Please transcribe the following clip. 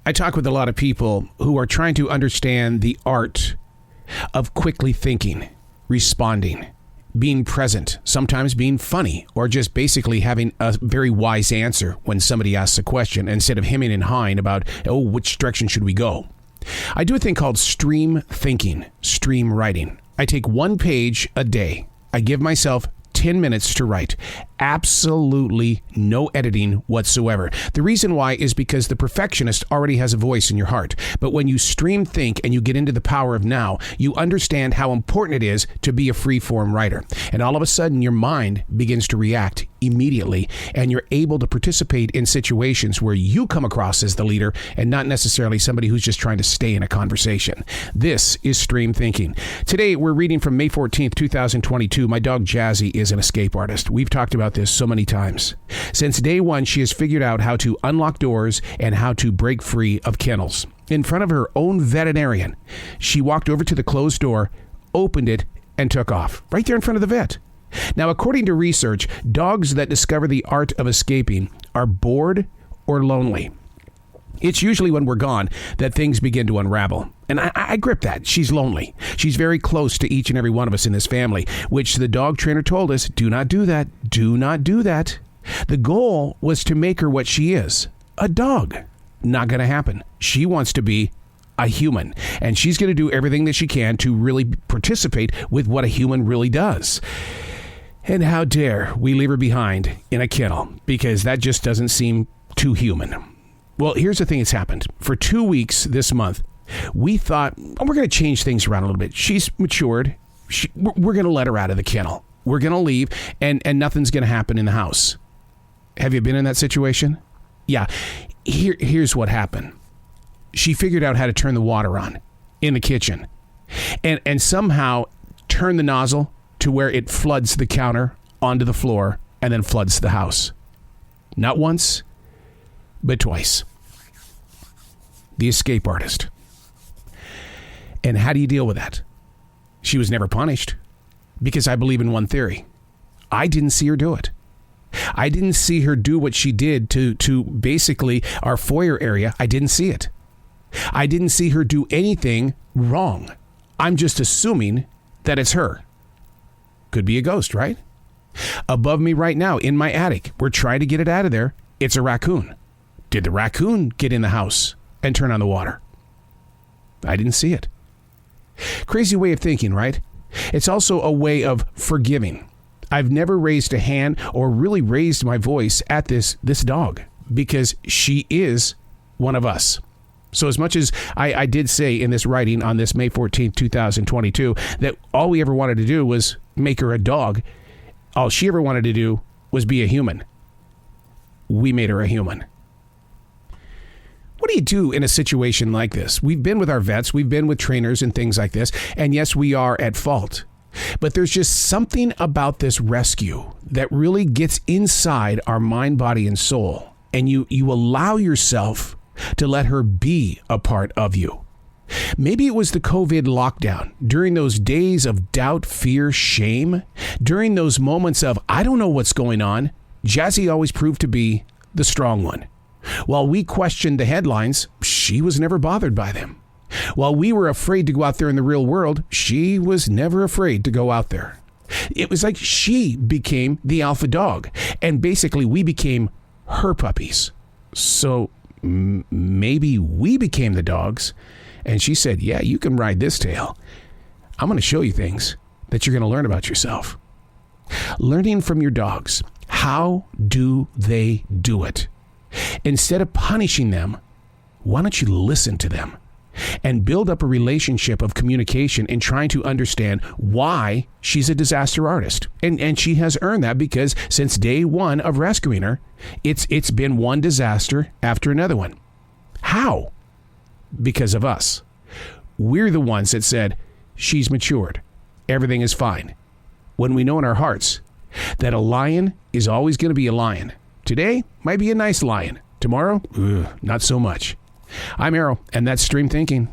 I talk with a lot of people who are trying to understand the art of quickly thinking, responding, being present, sometimes being funny, or just basically having a very wise answer when somebody asks a question instead of hemming and hawing about, oh, which direction should we go? I do a thing called stream thinking, stream writing. I take one page a day. I give myself 10 minutes to write. Absolutely no editing whatsoever. The reason why is because the perfectionist already has a voice in your heart. But when you stream think and you get into the power of now, you understand how important it is to be a free-form writer. And all of a sudden, your mind begins to react immediately, and you're able to participate in situations where you come across as the leader and not necessarily somebody who's just trying to stay in a conversation. This is stream thinking. Today, we're reading from May 14th, 2022. My dog Jazzie is an escape artist. We've talked about this so many times. Since day one, she has figured out how to unlock doors and how to break free of kennels. In front of her own veterinarian, she walked over to the closed door, opened it, and took off. Right there in front of the vet. Now, according to research, dogs that discover the art of escaping are bored or lonely. It's usually when we're gone that things begin to unravel. And I grip that. She's lonely. She's very close to each and every one of us in this family, which the dog trainer told us, do not do that. Do not do that. The goal was to make her what she is, a dog. Not going to happen. She wants to be a human, and she's going to do everything that she can to really participate with what a human really does. And how dare we leave her behind in a kennel, because that just doesn't seem too human. Well, here's the thing that's happened. For 2 weeks this month, we thought, oh, we're going to change things around a little bit. She's matured. We're going to let her out of the kennel. We're going to leave, and nothing's going to happen in the house. Have you been in that situation? Yeah. Here's what happened. She figured out how to turn the water on in the kitchen and somehow turn the nozzle to where it floods the counter onto the floor and then floods the house. Not once, but twice. The escape artist. And how do you deal with that? She was never punished, because I believe in one theory. I didn't see her do it. I didn't see her do what she did to basically our foyer area. I didn't see it. I didn't see her do anything wrong. I'm just assuming that it's her. Could be a ghost, right? Above me right now in my attic, we're trying to get it out of there. It's a raccoon. Did the raccoon get in the house and turn on the water? I didn't see it. Crazy way of thinking, right? It's also a way of forgiving. I've never raised a hand or really raised my voice at this dog because she is one of us. So as much as I did say in this writing on this May 14th, 2022, that all we ever wanted to do was make her a dog, all she ever wanted to do was be a human. We made her a human. What do you do in a situation like this? We've been with our vets, we've been with trainers and things like this, and yes, we are at fault. But there's just something about this rescue that really gets inside our mind, body, and soul, and you allow yourself to let her be a part of you. Maybe it was the COVID lockdown, during those days of doubt, fear, shame, during those moments of, I don't know what's going on. Jazzie always proved to be the strong one. While we questioned the headlines, she was never bothered by them. While we were afraid to go out there in the real world, she was never afraid to go out there. It was like she became the alpha dog, and basically we became her puppies. So maybe we became the dogs, and she said, yeah, you can ride this tail. I'm going to show you things that you're going to learn about yourself. Learning from your dogs. How do they do it? Instead of punishing them, why don't you listen to them and build up a relationship of communication and trying to understand why she's a disaster artist. And she has earned that because since day one of rescuing her, it's been one disaster after another one. How? Because of us. We're the ones that said, she's matured. Everything is fine. When we know in our hearts that a lion is always going to be a lion. Today might be a nice lion. Tomorrow, not so much. I'm Errol, and that's Stream Thinking.